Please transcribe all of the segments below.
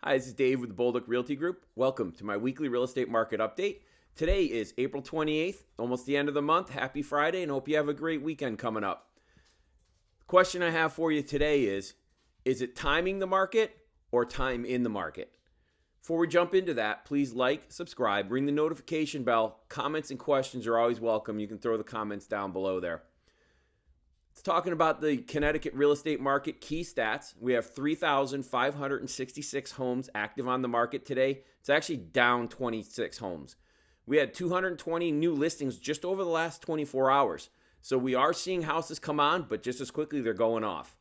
Hi, this is Dave with the Bolduc Realty Group. Welcome to my weekly real estate market update. Today is April 28th, almost the end of the month. Happy Friday, and hope you have a great weekend coming up. The question I have for you today is it timing the market or time in the market? Before we jump into that, please like, subscribe, ring the notification bell. Comments and questions are always welcome. You can throw the comments down below there. It's talking about the Connecticut real estate market key stats. We have 3,566 homes active on the market today. It's actually down 26 homes. We had 220 new listings just over the last 24 hours. So we are seeing houses come on, but just as quickly they're going off.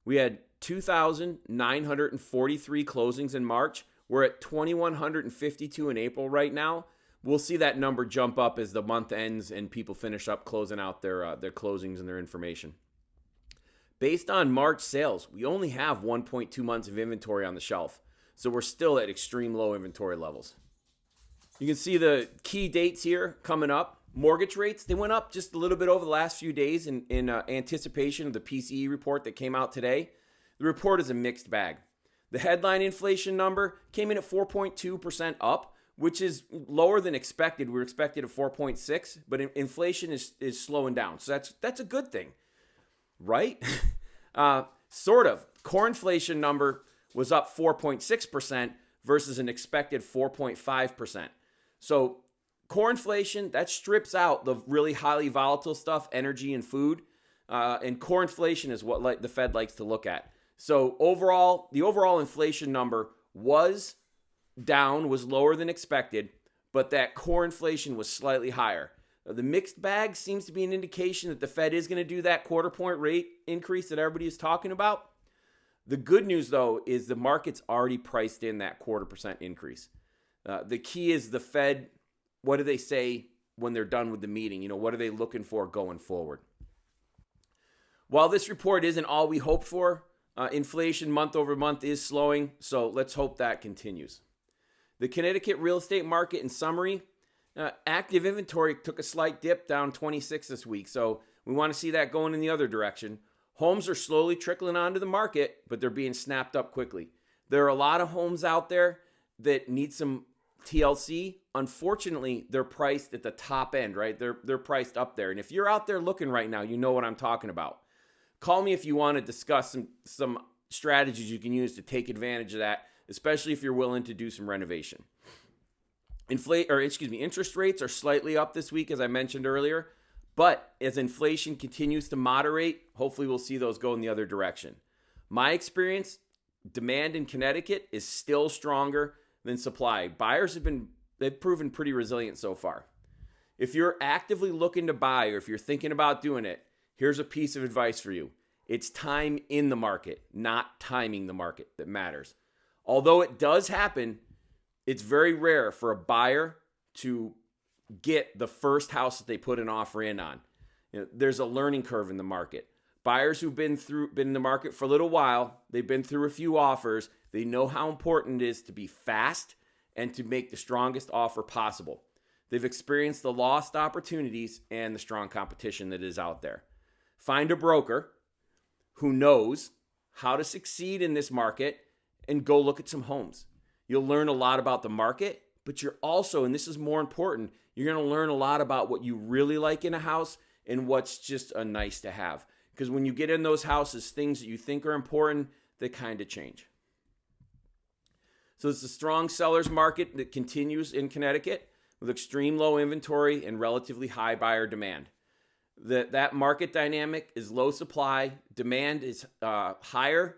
We had 2,943 closings in March. We're at 2,152 in April right now. We'll see that number jump up as the month ends and people finish up closing out their closings and their information. Based on March sales, we only have 1.2 months of inventory on the shelf. So we're still at extreme low inventory levels. You can see the key dates here coming up. Mortgage rates, they went up just a little bit over the last few days in anticipation of the PCE report that came out today. The report is a mixed bag. The headline inflation number came in at 4.2% up, which is lower than expected. We were expected at 4.6, but inflation is slowing down. So that's a good thing, right? Sort of. Core inflation number was up 4.6% versus an expected 4.5%. So core inflation, that strips out the really highly volatile stuff, energy and food. And core inflation is what the Fed likes to look at. So overall, the overall inflation number was lower than expected, but that core inflation was slightly higher. The mixed bag seems to be an indication that the Fed is going to do that quarter point rate increase that everybody is talking about. The good news, though, is the market's already priced in that 0.25% increase. The key is the Fed, what do they say when they're done with the meeting? What are they looking for going forward? While this report isn't all we hoped for, inflation month over month is slowing, so let's hope that continues. The Connecticut real estate market, in summary, active inventory took a slight dip, down 26 this week. So we want to see that going in the other direction. Homes are slowly trickling onto the market, but they're being snapped up quickly. There are a lot of homes out there that need some TLC. Unfortunately, they're priced at the top end, right? They're priced up there. And if you're out there looking right now, you know what I'm talking about. Call me if you want to discuss some strategies you can use to take advantage of that, especially if you're willing to do some renovation. Interest rates are slightly up this week, as I mentioned earlier, but as inflation continues to moderate, hopefully we'll see those go in the other direction. My experience, demand in Connecticut is still stronger than supply. Buyers they've proven pretty resilient so far. If you're actively looking to buy or if you're thinking about doing it, here's a piece of advice for you. It's time in the market, not timing the market that matters. Although it does happen, it's very rare for a buyer to get the first house that they put an offer in on. There's a learning curve in the market. Buyers who've been in the market for a little while, they've been through a few offers, they know how important it is to be fast and to make the strongest offer possible. They've experienced the lost opportunities and the strong competition that is out there. Find a broker who knows how to succeed in this market and go look at some homes. You'll learn a lot about the market, but you're also, and this is more important, you're going to learn a lot about what you really like in a house and what's just a nice to have. Because when you get in those houses, things that you think are important, they kind of change. So it's a strong seller's market that continues in Connecticut with extreme low inventory and relatively high buyer demand. That market dynamic is low supply, demand is higher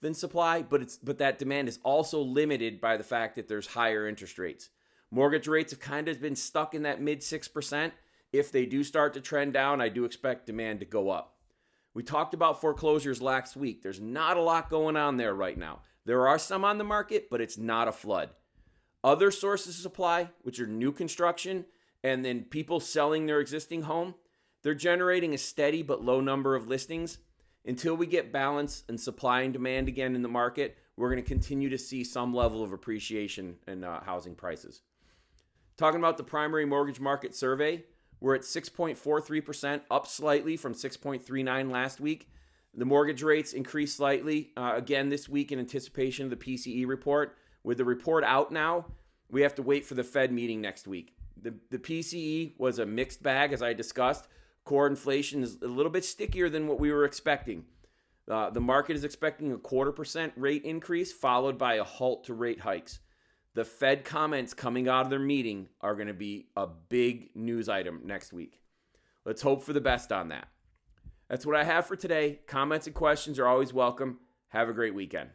than supply, but that demand is also limited by the fact that there's higher interest rates. Mortgage rates have kind of been stuck in that mid 6%. If they do start to trend down, I do expect demand to go up. We talked about foreclosures last week. There's not a lot going on there right now. There are some on the market, but it's not a flood. Other sources of supply, which are new construction and then people selling their existing home, they're generating a steady but low number of listings. Until we get balance and supply and demand again in the market, we're going to continue to see some level of appreciation in housing prices. Talking about the primary mortgage market survey, we're at 6.43%, up slightly from 6.39 last week. The mortgage rates increased slightly again this week in anticipation of the PCE report. With the report out now, we have to wait for the Fed meeting next week. The PCE was a mixed bag, as I discussed. Core inflation is a little bit stickier than what we were expecting. The market is expecting a 0.25% rate increase, followed by a halt to rate hikes. The Fed comments coming out of their meeting are going to be a big news item next week. Let's hope for the best on that. That's what I have for today. Comments and questions are always welcome. Have a great weekend.